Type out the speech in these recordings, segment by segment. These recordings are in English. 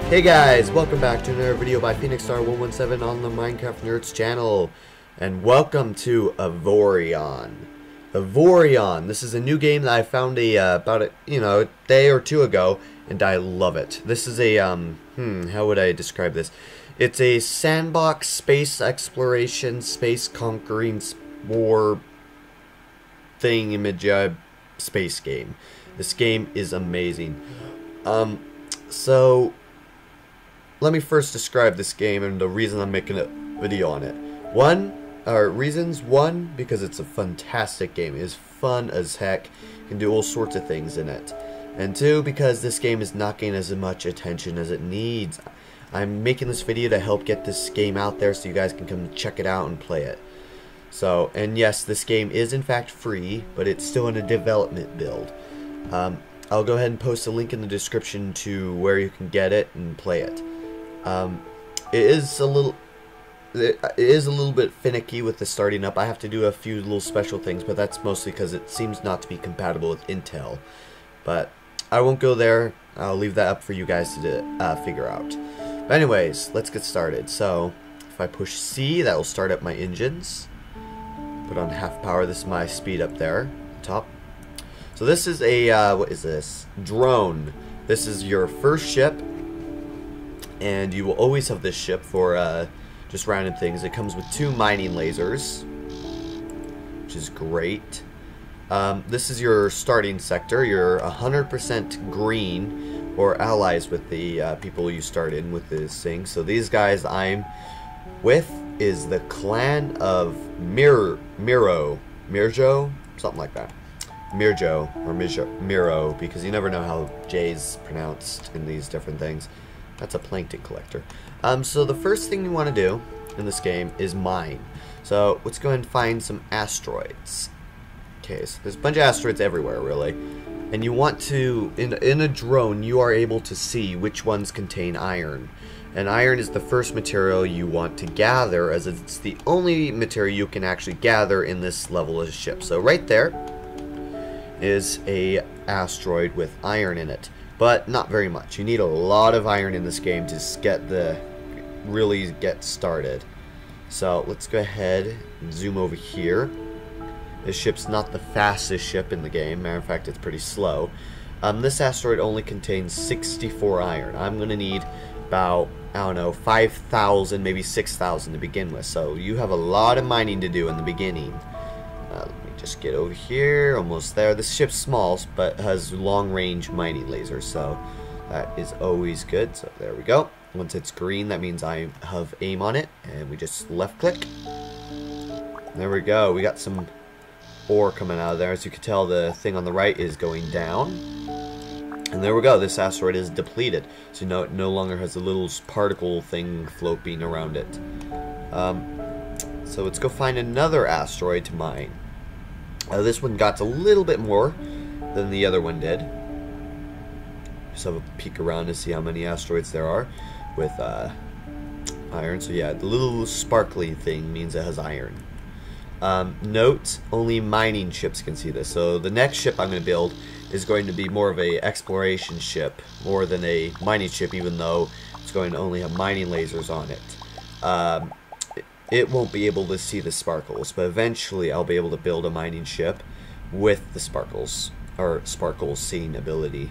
Hey guys, welcome back to another video by KICKSTARTER117 on the Minecraft Nerds channel, and welcome to Avorion. Avorion. This is a new game that I found about a day or two ago, and I love it. This is a how would I describe this? It's a sandbox space exploration, space conquering war thingamajig space game. This game is amazing. So let me first describe this game and the reason I'm making a video on it. One, because it's a fantastic game. It is fun as heck. You can do all sorts of things in it. And two, because this game is not getting as much attention as it needs. I'm making this video to help get this game out there so you guys can come check it out and play it. So, and yes, this game is in fact free, but it's still in a development build. I'll go ahead and post a link in the description to where you can get it and play it. It is a little bit finicky with the starting up. I have to do a few little special things, but that's mostly because it seems not to be compatible with Intel. But I won't go there. I'll leave that up for you guys to figure out. But anyways, let's get started. So if I push C, that will start up my engines. Put on half power. This is my speed up there, top. So this is a what is this? Drone. This is your first ship. And you will always have this ship for just random things. It comes with 2 mining lasers, which is great. This is your starting sector. You're 100% green or allies with the people you start in with this thing. So these guys I'm with is the clan of Mirjo, something like that. Mirjo or Miro, because you never know how J's pronounced in these different things. That's a plankton collector. So the first thing you want to do in this game is mine. So let's go ahead and find some asteroids. Okay, so there's a bunch of asteroids everywhere, really. And you want to, in a drone, you are able to see which ones contain iron. And iron is the first material you want to gather, as it's the only material you can actually gather in this level of ship. So right there is a asteroid with iron in it. But not very much. You need a lot of iron in this game to really get started. So let's go ahead and zoom over here. This ship's not the fastest ship in the game. Matter of fact, it's pretty slow. This asteroid only contains 64 iron. I'm going to need about, I don't know, 5,000, maybe 6,000 to begin with. So you have a lot of mining to do in the beginning. Let me just get over here, almost there. This ship's small, but has long-range mining lasers, so that is always good. So there we go. Once it's green, that means I have aim on it, and we just left-click. There we go. We got some ore coming out of there. As you can tell, the thing on the right is going down. And there we go. This asteroid is depleted, so it no longer has a little particle thing floating around it. So let's go find another asteroid to mine. This one got a little bit more than the other one did. Just have a peek around to see how many asteroids there are with iron. So yeah, the little sparkly thing means it has iron. Note, only mining ships can see this. So the next ship I'm going to build is going to be more of a exploration ship, more than a mining ship, even though it's going to only have mining lasers on it. It won't be able to see the sparkles, but eventually I'll be able to build a mining ship with the sparkles, or sparkles seeing ability.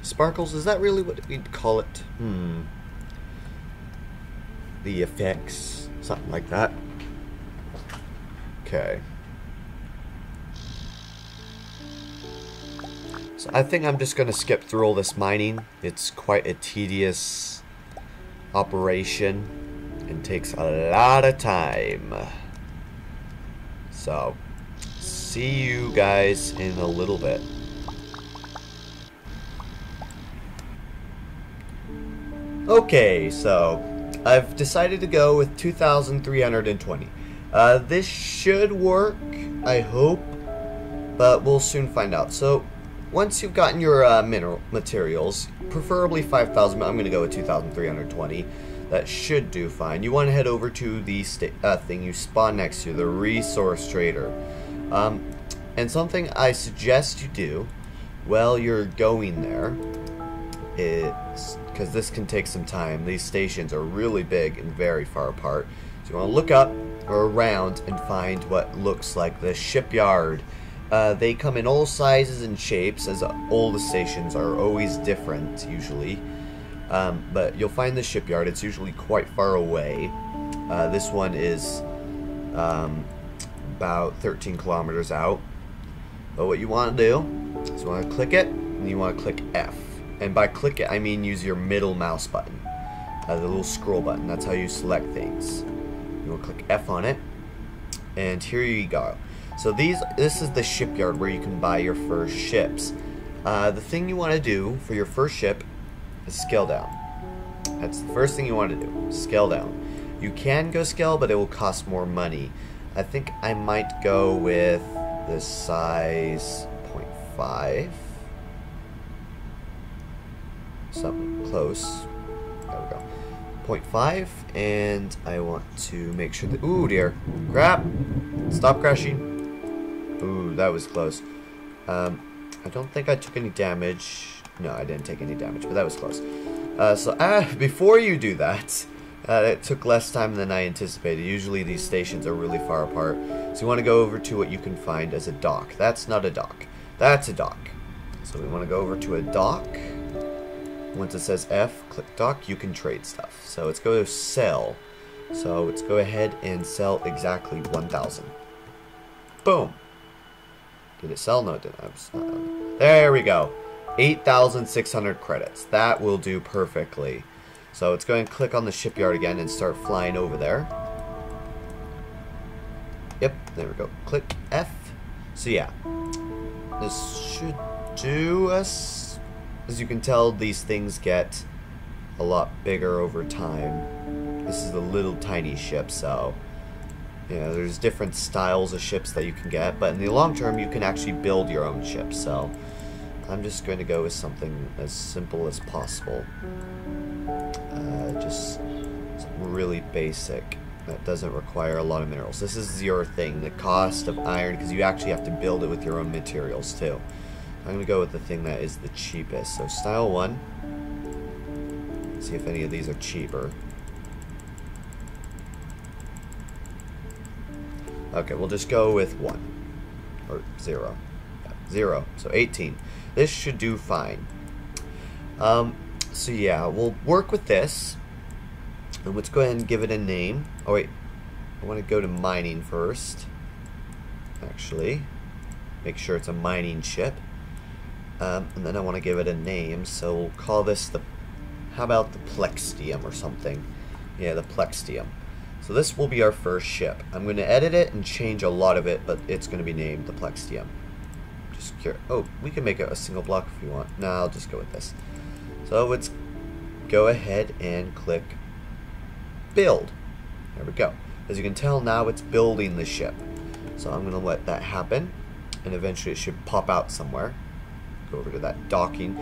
Sparkles, is that really what we'd call it? The effects, something like that. Okay. So I think I'm just going to skip through all this mining. It's quite a tedious operation and takes a lot of time. So, see you guys in a little bit. Okay, so I've decided to go with 2,320. This should work, I hope, but we'll soon find out. So, once you've gotten your mineral materials, preferably 5,000, but I'm going to go with 2,320. That should do fine. You want to head over to the thing you spawn next to, the resource trader. And something I suggest you do while you're going there is, because this can take some time, these stations are really big and very far apart. So you want to look up or around and find what looks like the Shipyard. They come in all sizes and shapes, as all the stations are always different usually. But you'll find the Shipyard. It's usually quite far away. This one is about 13 kilometers out. But what you want to do is you want to click it, and you want to click F. And by click it, I mean use your middle mouse button, the little scroll button. That's how you select things. You want to click F on it, and here you go. So this is the Shipyard where you can buy your first ships. The thing you want to do for your first ship is scale down. That's the first thing you want to do, scale down. You can go scale, but it will cost more money. I think I might go with this size 0.5. Something close. There we go. 0.5, and I want to make sure that... Ooh, dear. Crap! Stop crashing. Ooh, that was close. I don't think I took any damage. No, I didn't take any damage, but that was close. Before you do that, it took less time than I anticipated. Usually these stations are really far apart. So you want to go over to what you can find as a dock. That's not a dock. That's a dock. So we want to go over to a dock. Once it says F, click dock, you can trade stuff. So let's go to sell. So let's go ahead and sell exactly 1,000. Boom. Did it sell? No, it didn't. There we go. 8,600 credits. That will do perfectly. So let's go ahead and click on the Shipyard again and start flying over there. Yep, there we go. Click F. So yeah, this should do us. As you can tell, these things get a lot bigger over time. This is a little tiny ship, so yeah, there's different styles of ships that you can get, but in the long term you can actually build your own ship. So I'm just going to go with something as simple as possible. Just something really basic that doesn't require a lot of minerals. This is your thing, the cost of iron, because you actually have to build it with your own materials too. I'm going to go with the thing that is the cheapest. So style 1. See if any of these are cheaper. Okay, we'll just go with 1. Or 0. Yeah, 0. So 18. This should do fine. So yeah, we'll work with this. And let's go ahead and give it a name. Oh wait, I want to go to mining first. Actually, make sure it's a mining ship. And then I want to give it a name, so we'll call this the... How about the Plextium or something? Yeah, the Plextium. So this will be our first ship. I'm going to edit it and change a lot of it, but it's going to be named the Plextium. Just curious. Oh, we can make it a single block if you want. No, I'll just go with this. So let's go ahead and click build. There we go. As you can tell, now it's building the ship. So I'm going to let that happen, and eventually it should pop out somewhere. Go over to that docking.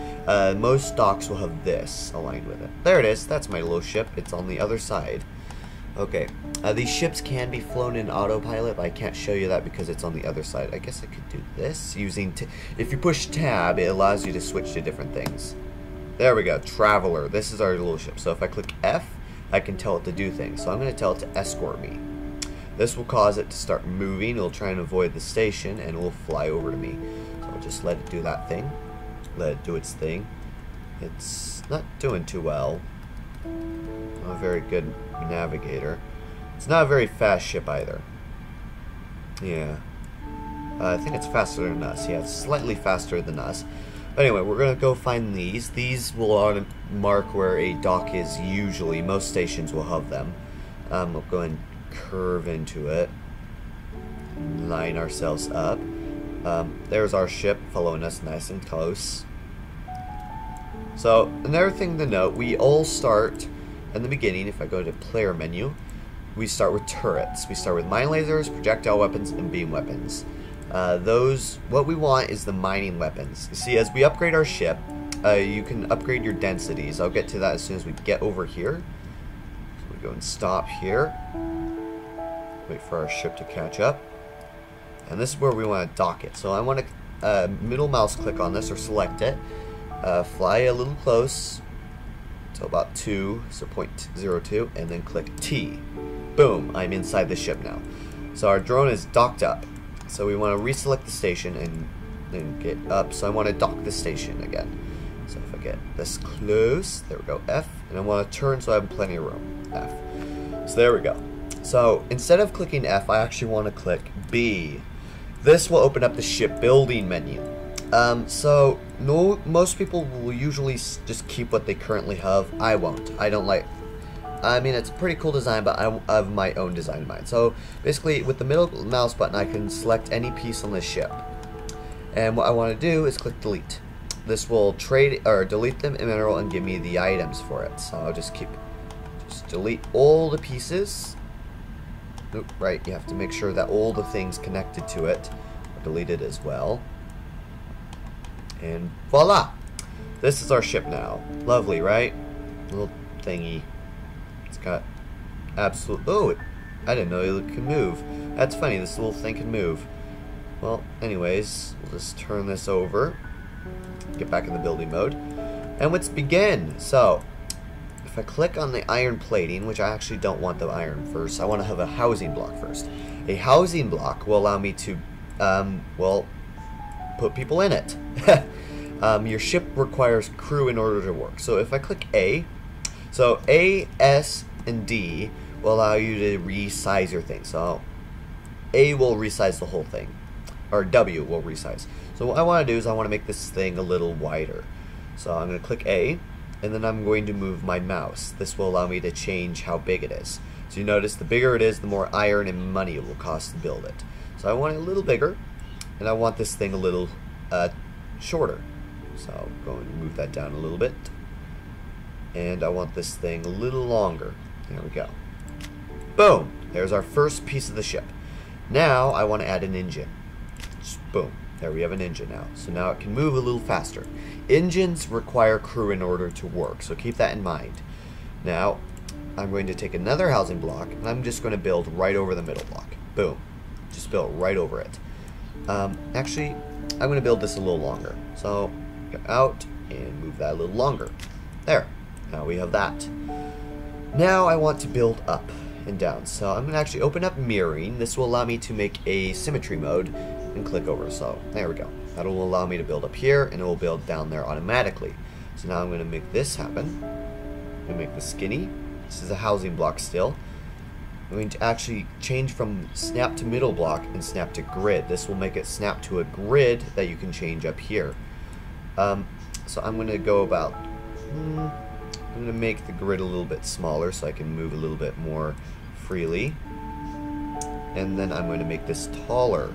Most docks will have this aligned with it. There it is. That's my little ship. It's on the other side. Okay. These ships can be flown in autopilot, but I can't show you that because it's on the other side. I guess I could do this using... If you push tab, it allows you to switch to different things. There we go. Traveler. This is our little ship. So if I click F, I can tell it to do things. So I'm going to tell it to escort me. This will cause it to start moving. It'll try and avoid the station, and it will fly over to me. So I'll just let it do that thing. Let it do its thing. It's not doing too well. Not a very good navigator. It's not a very fast ship either. Yeah. I think it's faster than us. Yeah, it's slightly faster than us. But anyway, we're going to go find these. These will mark where a dock is usually. Most stations will have them. We'll go and curve into it. Line ourselves up. There's our ship following us nice and close. So, another thing to note, we all start in the beginning. If I go to player menu, we start with turrets. We start with mine lasers, projectile weapons, and beam weapons. What we want is the mining weapons. You see, as we upgrade our ship, you can upgrade your densities. I'll get to that as soon as we get over here. So we go and stop here. Wait for our ship to catch up. And this is where we want to dock it. So I want to middle mouse click on this or select it. fly a little close to about 2, so 0.02, and then click T. Boom, I'm inside the ship now. So our drone is docked up. So we want to reselect the station and then get up. So I want to dock the station again. So if I get this close, there we go, F, and I want to turn so I have plenty of room, F. So there we go. So instead of clicking F, I actually want to click B. This will open up the shipbuilding menu. So most people will usually just keep what they currently have. I won't. I don't like. I mean, it's a pretty cool design, but I have my own design in mind. So basically, with the middle mouse button, I can select any piece on the ship. And what I want to do is click delete. This will trade or delete them in mineral and give me the items for it. So I'll just delete all the pieces. Oop, right, you have to make sure that all the things connected to it are deleted as well. And voila! This is our ship now. Lovely, right? Little thingy. It's got absolute. Oh, I didn't know it could move. That's funny, this little thing can move. Well, anyways, we'll just turn this over. Get back in the building mode. And let's begin. So, if I click on the iron plating, which I actually don't want the iron first, I want to have a housing block first. A housing block will allow me to, well, put people in it. Your ship requires crew in order to work. So if I click A, so A, S, and D will allow you to resize your thing. So A will resize the whole thing, or W will resize. So what I want to do is I want to make this thing a little wider. So I'm going to click A, and then I'm going to move my mouse. This will allow me to change how big it is. So you notice the bigger it is, the more iron and money it will cost to build it. So I want it a little bigger, and I want this thing a little shorter. So I'm going to move that down a little bit. And I want this thing a little longer. There we go. Boom! There's our first piece of the ship. Now I want to add an engine. Just boom. There we have an engine now. So now it can move a little faster. Engines require crew in order to work, so keep that in mind. Now, I'm going to take another housing block, and I'm just going to build right over the middle block. Boom. Just build right over it. Actually, I'm going to build this a little longer. So, go out and move that a little longer. There. Now we have that. Now I want to build up and down. So I'm going to actually open up mirroring. This will allow me to make a symmetry mode and click over. So there we go. That will allow me to build up here, and it will build down there automatically. So now I'm going to make this happen. I'm going to make this skinny. This is a housing block still. I'm going to actually change from snap to middle block and snap to grid. This will make it snap to a grid that you can change up here. So I'm going to go about... I'm going to make the grid a little bit smaller so I can move a little bit more freely. And then I'm going to make this taller.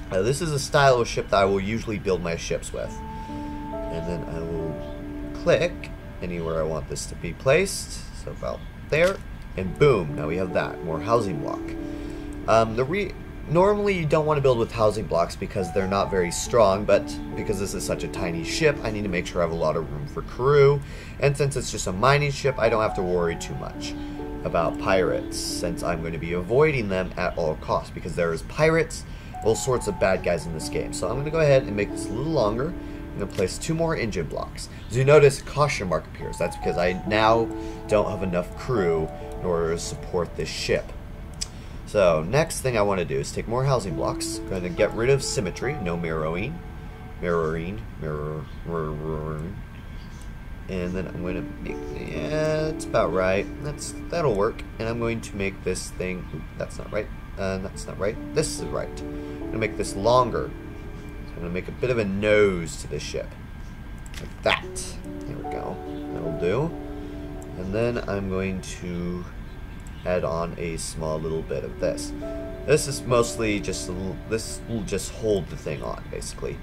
This is a style of ship that I will usually build my ships with. And then I will click anywhere I want this to be placed. So about there. And boom, now we have that. More housing block. Normally you don't want to build with housing blocks because they're not very strong, but because this is such a tiny ship, I need to make sure I have a lot of room for crew. And since it's just a mining ship, I don't have to worry too much about pirates, since I'm going to be avoiding them at all costs, because there is pirates, all sorts of bad guys in this game. So I'm going to go ahead and make this a little longer. I'm going to place 2 more engine blocks. As you notice, a caution mark appears. That's because I now don't have enough crew in order to support this ship. So next thing I want to do is take more housing blocks. I'm going to get rid of symmetry, no mirroring. And then I'm going to make, yeah, that's about right. That'll work. And I'm going to make this thing, oops, that's not right. That's not right. This is right. I'm going to make this longer. So I'm going to make a bit of a nose to the ship. Like that. There we go. That'll do. And then I'm going to add on a small little bit of this. This is mostly just this will just hold the thing on, basically,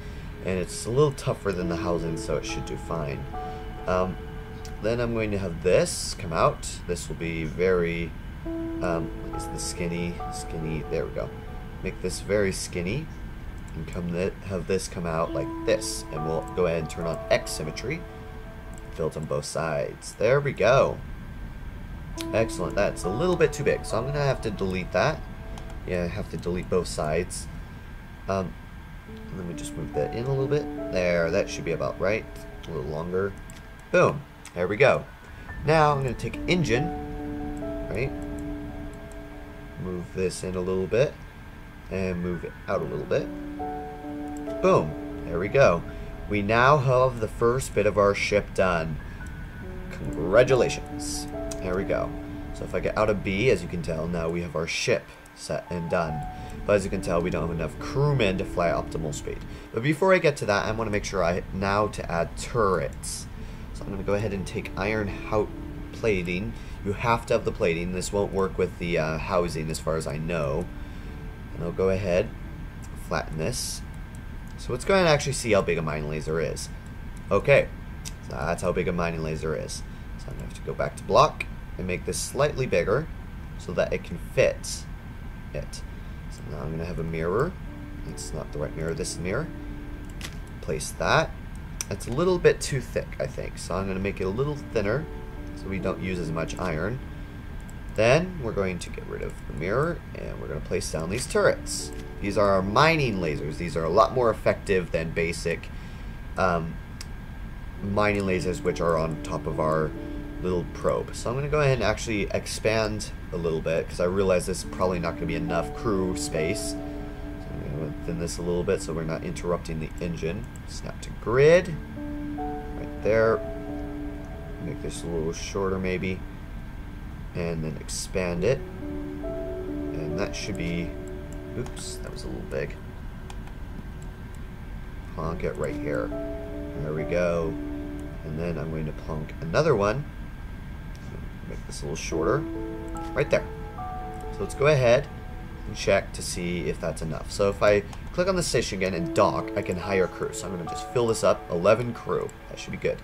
and it's a little tougher than the housing, so it should do fine. Then I'm going to have this come out. This will be very is the skinny. There we go. Make this very skinny, and have this come out like this, and we'll go ahead and turn on X symmetry. Built on both sides. There we go. Excellent. That's a little bit too big, so I'm gonna have to delete that. Yeah, I have to delete both sides. Let me just move that in a little bit. There, that should be about right. A little longer. Boom. There we go. Now I'm going to take engine, right? Move this in a little bit and move it out a little bit. Boom. There we go. We now have the first bit of our ship done. Congratulations. There we go. So if I get out of B, as you can tell, now we have our ship set and done. But as you can tell, we don't have enough crewmen to fly optimal speed. But before I get to that, I want to make sure now to add turrets. So I'm going to go ahead and take iron plating. You have to have the plating. This won't work with the housing as far as I know. And I'll go ahead, flatten this. So let's go ahead and actually see how big a mining laser is. Okay, so that's how big a mining laser is. So I'm going to have to go back to block and make this slightly bigger so that it can fit it. So now I'm going to have a mirror. It's not the right mirror, this is the mirror. Place that. It's a little bit too thick, I think. So I'm going to make it a little thinner so we don't use as much iron. Then we're going to get rid of the mirror and we're going to place down these turrets. These are our mining lasers. These are a lot more effective than basic mining lasers, which are on top of our little probe. So I'm going to go ahead and actually expand a little bit because I realize this is probably not going to be enough crew space. So I'm going to thin this a little bit so we're not interrupting the engine. Snap to grid. Right there. Make this a little shorter maybe. And then expand it. And that should be... Oops, that was a little big. Plonk it right here. There we go. And then I'm going to plonk another one. Make this a little shorter. Right there. So let's go ahead and check to see if that's enough. So if I click on the station again and dock, I can hire crew. So I'm going to just fill this up. 11 crew. That should be good.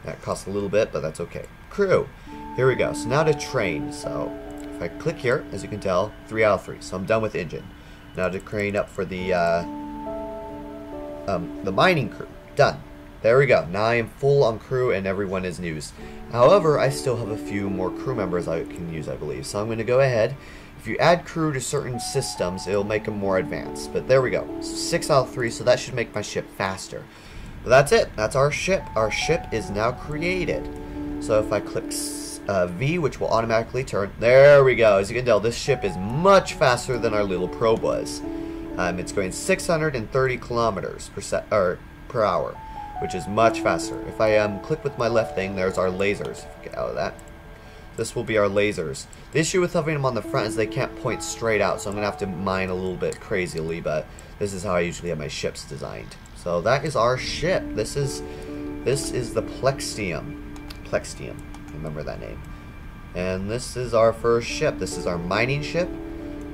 That costs a little bit, but that's okay. Crew. Here we go. So now to train. So if I click here, as you can tell, 3 out of 3. So I'm done with engine. Now to crane up for the mining crew. Done. There we go. Now I am full on crew and everyone is used. However, I still have a few more crew members I can use, I believe. So I'm going to go ahead. If you add crew to certain systems, it'll make them more advanced. But there we go. So 6 out of 3, so that should make my ship faster. But that's it. That's our ship. Our ship is now created. So if I click V, which will automatically turn, there we go. As you can tell, this ship is much faster than our little probe was. It's going 630 kilometers per hour, which is much faster. If I click with my left thing, there's our lasers. If we get out of that, this will be our lasers. The issue with having them on the front is they can't point straight out, so I'm gonna have to mine a little bit crazily, but this is how I usually have my ships designed. So that is our ship. This is the Plexium. Remember that name. And this is our first ship. This is our mining ship,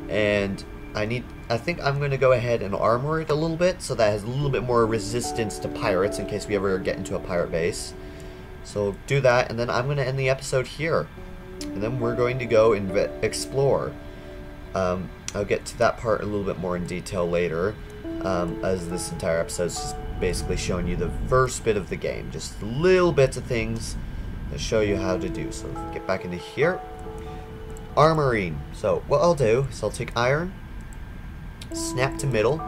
and I think I'm going to go ahead and armor it a little bit so that it has a little bit more resistance to pirates in case we ever get into a pirate base. So do that, and then I'm going to end the episode here. And then we're going to go and explore. I'll get to that part a little bit more in detail later, as this entire episode is just basically showing you the first bit of the game. Just little bits of things that show you how to do. So if we get back into here. Armoring. So what I'll do is I'll take iron, snap to middle,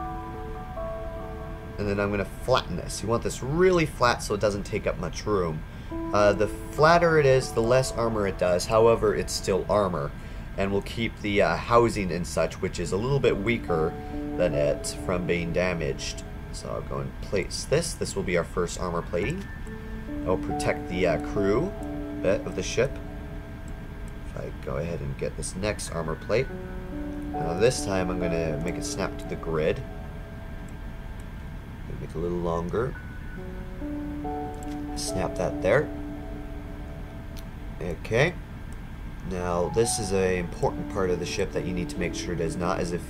and then I'm going to flatten this. You want this really flat so it doesn't take up much room. The flatter it is, the less armor it does. However, it's still armor, and will keep the housing and such, which is a little bit weaker than it, from being damaged. So I'll go and place this. This will be our first armor plating. It'll protect the crew bit of the ship. If I go ahead and get this next armor plate. Now this time I'm going to make it snap to the grid. Make it a little longer. Snap that there. Okay. Now this is an important part of the ship that you need to make sure it does not, as if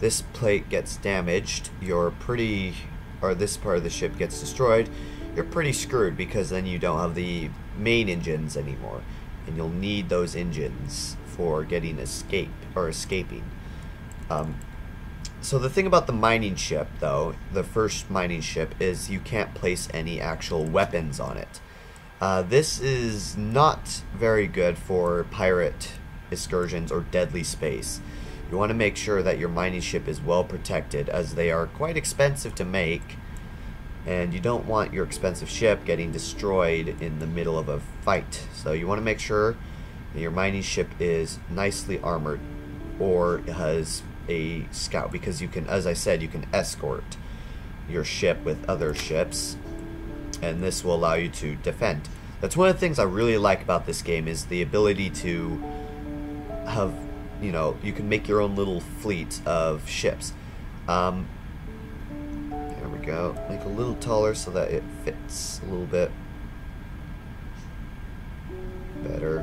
this plate gets damaged, or this part of the ship gets destroyed, you're pretty screwed, because then you don't have the main engines anymore, and you'll need those engines for getting escaping. So the thing about the mining ship, though, the first mining ship, is you can't place any actual weapons on it. This is not very good for pirate excursions or deadly space. You want to make sure that your mining ship is well protected, as they are quite expensive to make. and you don't want your expensive ship getting destroyed in the middle of a fight. So you want to make sure that your mining ship is nicely armored or has a scout, because you can, as I said, you can escort your ship with other ships, and this will allow you to defend. That's one of the things I really like about this game, is the ability to have, you know, you can make your own little fleet of ships. There we go. Make it a little taller so that it fits a little bit better.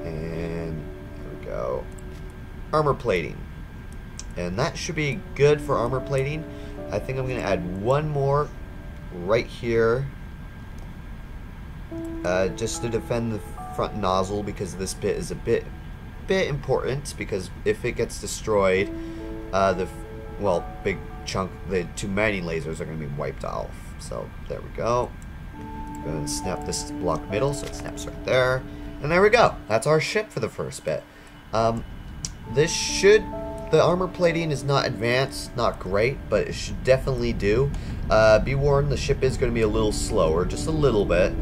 And there we go. Armor plating. And that should be good for armor plating. I think I'm going to add one more right here. Just to defend the front nozzle, because this bit is a bit important, because if it gets destroyed, big chunk, the 2 mining lasers are going to be wiped off. So there we go. I'm going to snap this block middle so it snaps right there, and there we go. That's our ship for the first bit. The armor plating is not advanced, not great, but it should definitely do. Be warned, the ship is going to be a little slower, just a little bit,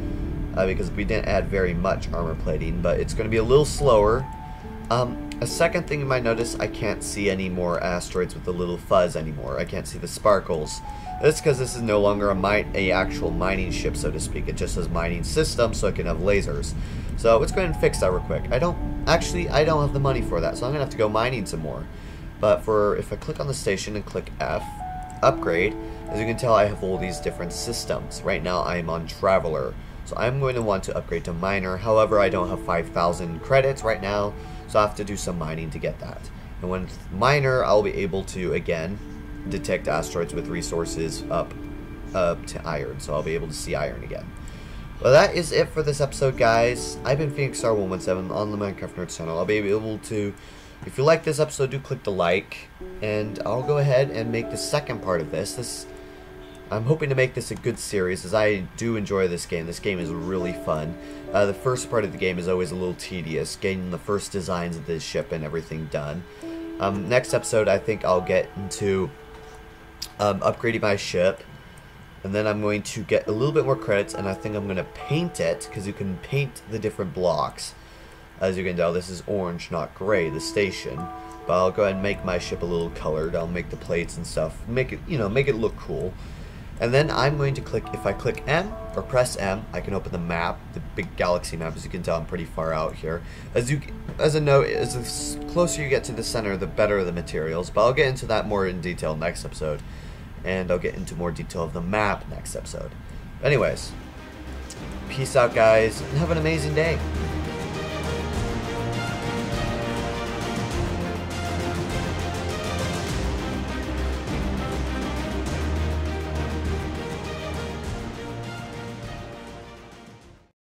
because we didn't add very much armor plating, but it's going to be a little slower. A second thing you might notice, I can't see any more asteroids with the little fuzz anymore. I can't see the sparkles. That's because this is no longer a actual mining ship, so to speak. It just has mining system, so it can have lasers. So let's go ahead and fix that real quick. I don't have the money for that, so I'm gonna have to go mining some more. But if I click on the station and click F, upgrade, as you can tell, I have all these different systems. Right now I am on Traveler, so I'm going to want to upgrade to Miner. However, I don't have 5,000 credits right now, so I have to do some mining to get that. And when Miner, I'll be able to, again, detect asteroids with resources up to iron, so I'll be able to see iron again. Well, that is it for this episode, guys. I've been KICKSTARTER117 on the Minecraft Nerds channel. I'll be able to, if you like this episode, do click the like, and I'll go ahead and make the second part of this. I'm hoping to make this a good series, as I do enjoy this game. This game is really fun. The first part of the game is always a little tedious, getting the first designs of this ship and everything done. Next episode, I think I'll get into upgrading my ship, and then I'm going to get a little bit more credits, and I think I'm going to paint it, because you can paint the different blocks. As you can tell, this is orange, not gray, the station. But I'll go ahead and make my ship a little colored. I'll make the plates and stuff, make it look cool. And then I'm going to click, if I click M or press M, I can open the map, the big galaxy map. As you can tell, I'm pretty far out here. As a note, as the closer you get to the center, the better the materials. But I'll get into that more in detail next episode. And I'll get into more detail of the map next episode. Anyways, peace out, guys, and have an amazing day.